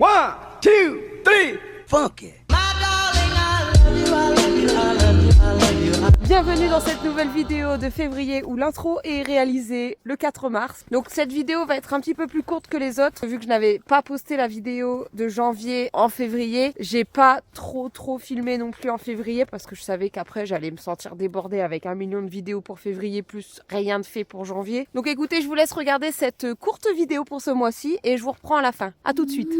One, two, three, funky. Bienvenue dans cette nouvelle vidéo de février où l'intro est réalisée le 4 mars. Donc cette vidéo va être un petit peu plus courte que les autres vu que je n'avais pas posté la vidéo de janvier en février. J'ai pas trop filmé non plus en février parce que je savais qu'après j'allais me sentir débordée avec 1 million de vidéos pour février plus rien de fait pour janvier. Donc écoutez, je vous laisse regarder cette courte vidéo pour ce mois-ci et je vous reprends à la fin. À tout de suite.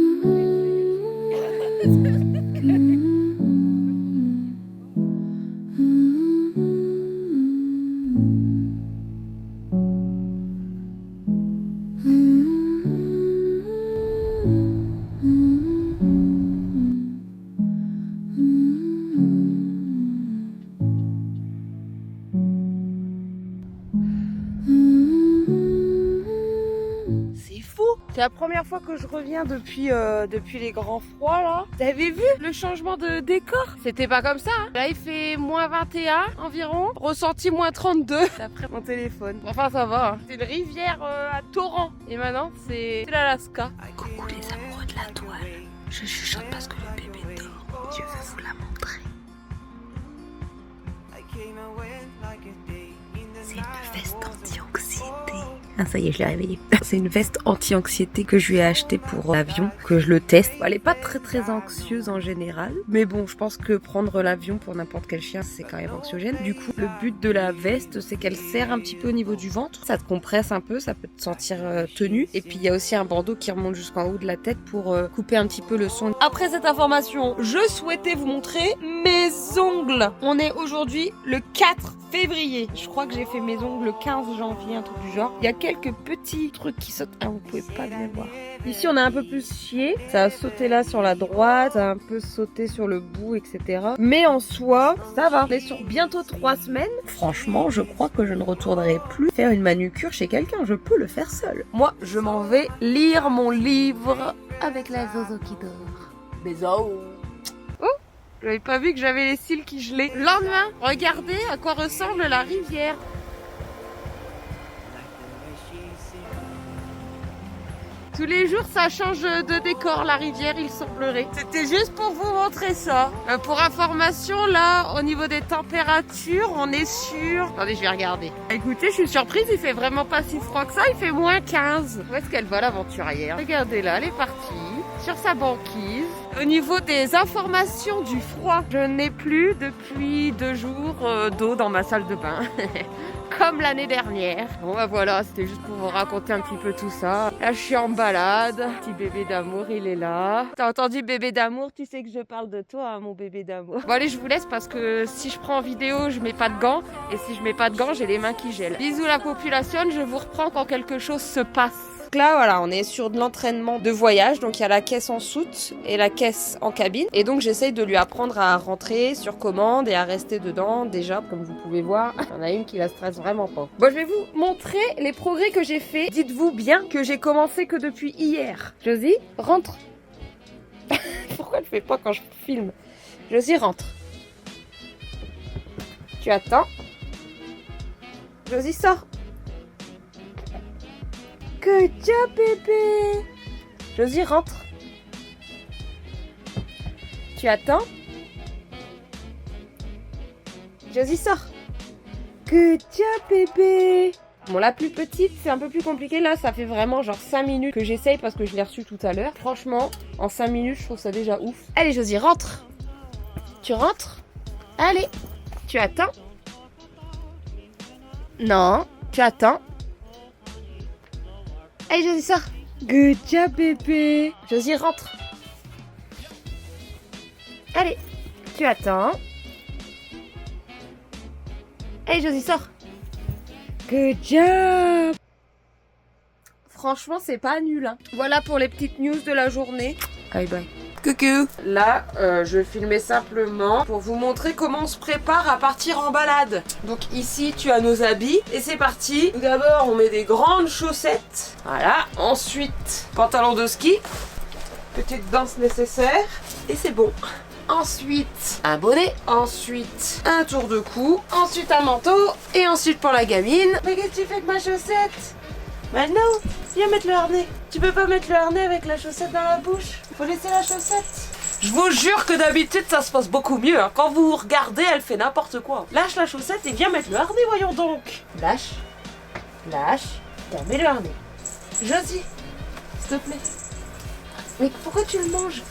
C'est la première fois que je reviens depuis les grands froids là. Vous avez vu le changement de décor? C'était pas comme ça. Hein. Là il fait moins 21 environ. Ressenti moins 32 d'après mon téléphone. Enfin ça va. Hein. C'est une rivière à torrent. Et maintenant c'est l'Alaska. Coucou les amoureux de la toile. Je chuchote parce que le bébé dort. Je vais vous la montrer. C'est une veste anti-anxiété. Ah ça y est, je l'ai réveillée. C'est une veste anti-anxiété que je lui ai achetée pour l'avion, que je le teste. Elle est pas très anxieuse en général, mais bon, je pense que prendre l'avion pour n'importe quel chien, c'est quand même anxiogène. Du coup, le but de la veste, c'est qu'elle serre un petit peu au niveau du ventre. Ça te compresse un peu, ça peut te sentir tenue. Et puis il y a aussi un bandeau qui remonte jusqu'en haut de la tête pour couper un petit peu le son. Après cette information, je souhaitais vous montrer mes ongles. On est aujourd'hui le 4 février. Je crois que j'ai fait mes ongles le 15 janvier, un truc du genre. Il y a quelques petits trucs qui sautent. Ah, vous pouvez pas bien voir. Ici, on a un peu plus chié. Ça a sauté là sur la droite, ça a un peu sauté sur le bout, etc. Mais en soi, ça va. On est sur bientôt 3 semaines. Franchement, je crois que je ne retournerai plus faire une manucure chez quelqu'un. Je peux le faire seul. Moi, je m'en vais lire mon livre avec la zozo qui dort. Bisous. J'avais pas vu que j'avais les cils qui gelaient. Le lendemain, regardez à quoi ressemble la rivière. Tous les jours, ça change de décor, la rivière, il semblerait. C'était juste pour vous montrer ça. Pour information, là, au niveau des températures, on est sur... Attendez, je vais regarder. Écoutez, je suis surprise, il fait vraiment pas si froid que ça, il fait moins 15. Où est-ce qu'elle va, l'aventurière? Regardez là, elle est partie sur sa banquise. Au niveau des informations du froid, je n'ai plus depuis 2 jours d'eau dans ma salle de bain. Comme l'année dernière. Bon bah voilà, c'était juste pour vous raconter un petit peu tout ça. Là je suis en balade. Petit bébé d'amour, il est là. T'as entendu bébé d'amour? Tu sais que je parle de toi, hein, mon bébé d'amour. Bon allez, je vous laisse parce que si je prends en vidéo, je mets pas de gants. Et si je mets pas de gants, j'ai les mains qui gèlent. Bisous la population, je vous reprends quand quelque chose se passe. Là voilà, on est sur de l'entraînement de voyage, donc il y a la caisse en soute et la caisse en cabine, et donc j'essaye de lui apprendre à rentrer sur commande et à rester dedans. Déjà, comme vous pouvez voir, il y en a une qui la stresse vraiment pas. Bon, je vais vous montrer les progrès que j'ai fait. Dites-vous bien que j'ai commencé que depuis hier. Josie, rentre. Pourquoi elle fait pas quand je filme? Josie, rentre. Tu attends. Josie, sors. Good job, bébé. Josie, rentre. Tu attends. Josie, sors. Good job, bébé. Bon, la plus petite, c'est un peu plus compliqué. Là, ça fait vraiment genre 5 minutes que j'essaye parce que je l'ai reçue tout à l'heure. Franchement, en 5 minutes, je trouve ça déjà ouf. Allez, Josie, rentre. Tu rentres. Allez. Tu attends. Non. Tu attends. Allez, Josie, sors. Good job, bébé. Josie, rentre. Allez, tu attends. Allez, Josie, sors. Good job. Franchement, c'est pas nul. Hein. Voilà pour les petites news de la journée. Bye bye. Coucou. Là, je filmais simplement pour vous montrer comment on se prépare à partir en balade. Donc ici, tu as nos habits et c'est parti. Tout d'abord, on met des grandes chaussettes. Voilà. Ensuite, pantalon de ski. Petite danse nécessaire. Et c'est bon. Ensuite, un bonnet. Ensuite, un tour de cou. Ensuite, un manteau. Et ensuite, pour la gamine. Mais qu'est-ce que tu fais avec ma chaussette? Maintenant. Viens mettre le harnais. Tu peux pas mettre le harnais avec la chaussette dans la bouche. Faut laisser la chaussette. Je vous jure que d'habitude ça se passe beaucoup mieux. Hein. Quand vous regardez, elle fait n'importe quoi. Lâche la chaussette et viens mettre le harnais, voyons donc. Lâche. Lâche. Tiens, mets le harnais. Josie, s'il te plaît. Mais pourquoi tu le manges?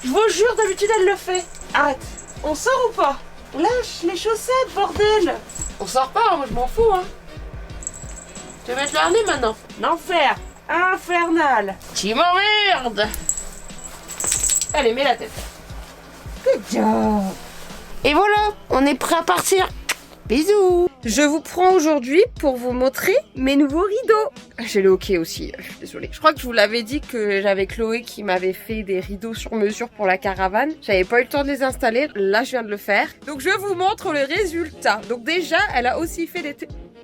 Je vous jure, d'habitude elle le fait. Arrête. On sort ou pas? Lâche les chaussettes, bordel. On sort pas, hein, moi je m'en fous. Hein. Tu veux mettre le harnais maintenant? L'enfer. Infernal. Tu m'emmerdes. Allez, mets la tête. Good job. Et voilà, on est prêt à partir. Bisous. Je vous prends aujourd'hui pour vous montrer mes nouveaux rideaux. J'ai le hockey aussi, je suis désolée. Je crois que je vous l'avais dit que j'avais Chloé qui m'avait fait des rideaux sur mesure pour la caravane. J'avais pas eu le temps de les installer, là je viens de le faire. Donc je vous montre le résultat. Donc déjà, elle a aussi fait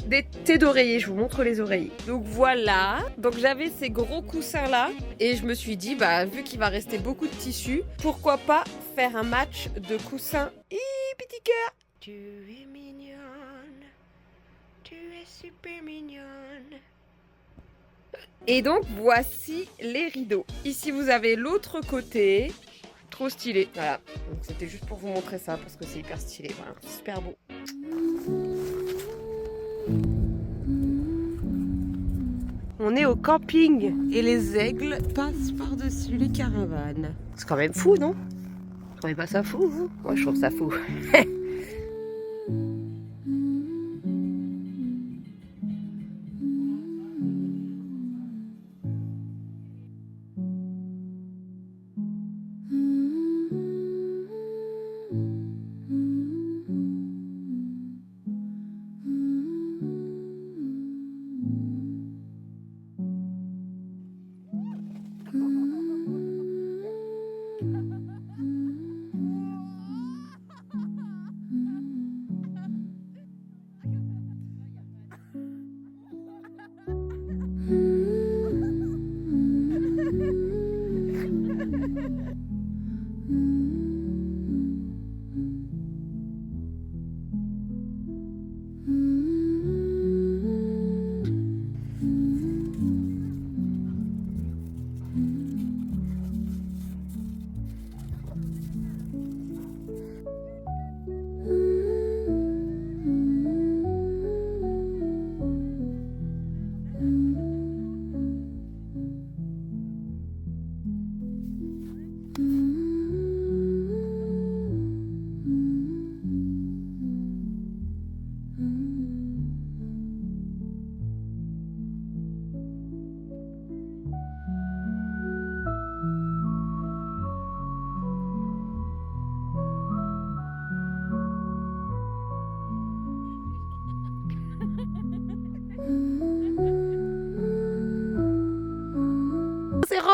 des thés d'oreiller, je vous montre les oreillers. Donc voilà, donc j'avais ces gros coussins là et je me suis dit, bah vu qu'il va rester beaucoup de tissu, pourquoi pas faire un match de coussins. Petit cœur. Tu es mignonne, tu es super mignonne. Et donc voici les rideaux. Ici vous avez l'autre côté, trop stylé. Voilà, donc c'était juste pour vous montrer ça parce que c'est hyper stylé, voilà, super beau. On est au camping et les aigles passent par-dessus les caravanes. C'est quand même fou, non? Vous trouvez pas ça fou, vous? Moi, je trouve ça fou.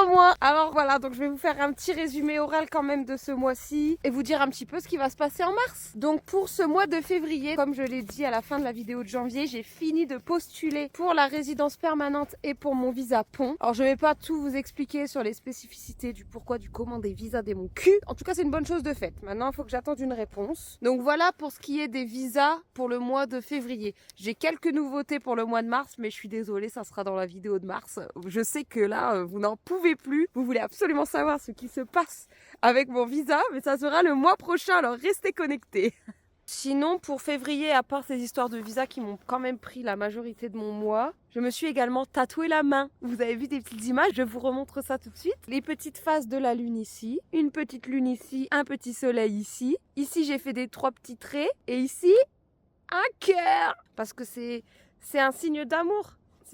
Moi. Alors voilà, donc je vais vous faire un petit résumé oral quand même de ce mois-ci et vous dire un petit peu ce qui va se passer en mars. Donc pour ce mois de février, comme je l'ai dit à la fin de la vidéo de janvier, j'ai fini de postuler pour la résidence permanente et pour mon visa pont. Alors je vais pas tout vous expliquer sur les spécificités du pourquoi, du comment des visas des mon cul. En tout cas c'est une bonne chose de faite. Maintenant il faut que j'attende une réponse. Donc voilà pour ce qui est des visas pour le mois de février. J'ai quelques nouveautés pour le mois de mars, mais je suis désolée, ça sera dans la vidéo de mars. Je sais que là vous n'en pouvez plus. Vous voulez absolument savoir ce qui se passe avec mon visa, mais ça sera le mois prochain, alors restez connectés. Sinon, pour février, à part ces histoires de visa qui m'ont quand même pris la majorité de mon mois, je me suis également tatoué la main. Vous avez vu des petites images, je vous remontre ça tout de suite. Les petites phases de la lune ici, une petite lune ici, un petit soleil ici. Ici, j'ai fait des 3 petits traits et ici, un cœur, parce que c'est un signe d'amour.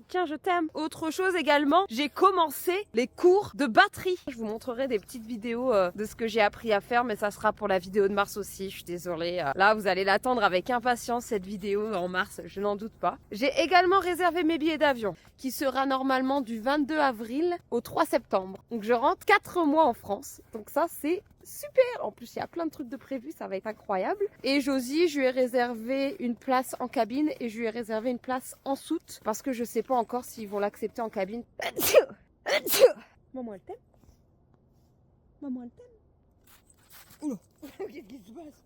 Tiens, je t'aime. Autre chose également, j'ai commencé les cours de batterie. Je vous montrerai des petites vidéos de ce que j'ai appris à faire, mais ça sera pour la vidéo de mars aussi. Je suis désolée. Là, vous allez l'attendre avec impatience, cette vidéo en mars, je n'en doute pas. J'ai également réservé mes billets d'avion, qui sera normalement du 22 avril au 3 septembre. Donc je rentre 4 mois en France. Donc ça, c'est super. En plus, il y a plein de trucs de prévus, ça va être incroyable. Et Josie, je lui ai réservé une place en cabine et je lui ai réservé une place en soute parce que je sais pas encore s'ils vont l'accepter en cabine. Maman, elle t'aime? Maman, elle t'aime? Oula, qu'est-ce qui se passe?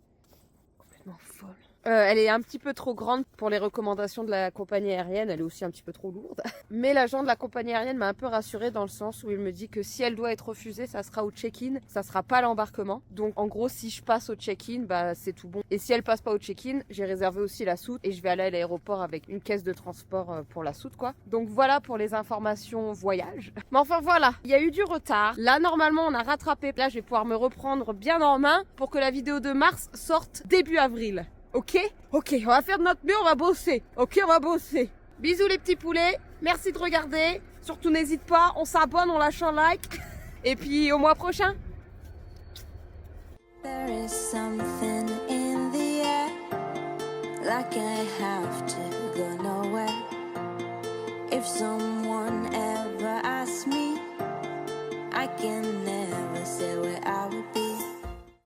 Complètement folle. Elle est un petit peu trop grande pour les recommandations de la compagnie aérienne. Elle est aussi un petit peu trop lourde. Mais l'agent de la compagnie aérienne m'a un peu rassurée dans le sens où il me dit que si elle doit être refusée, ça sera au check-in, ça sera pas à l'embarquement. Donc en gros, si je passe au check-in, bah c'est tout bon. Et si elle passe pas au check-in, j'ai réservé aussi la soute et je vais aller à l'aéroport avec une caisse de transport pour la soute quoi. Donc voilà pour les informations voyage. Mais enfin voilà, il y a eu du retard. Là normalement on a rattrapé. Là je vais pouvoir me reprendre bien en main pour que la vidéo de mars sorte début avril. Ok, on va faire de notre mieux, on va bosser. Ok, on va bosser. Bisous les petits poulets, merci de regarder. Surtout n'hésite pas, on s'abonne, on lâche un like. Et puis au mois prochain. There is something in the air, like I have to go nowhere. If someone ever asks me, I can never say where I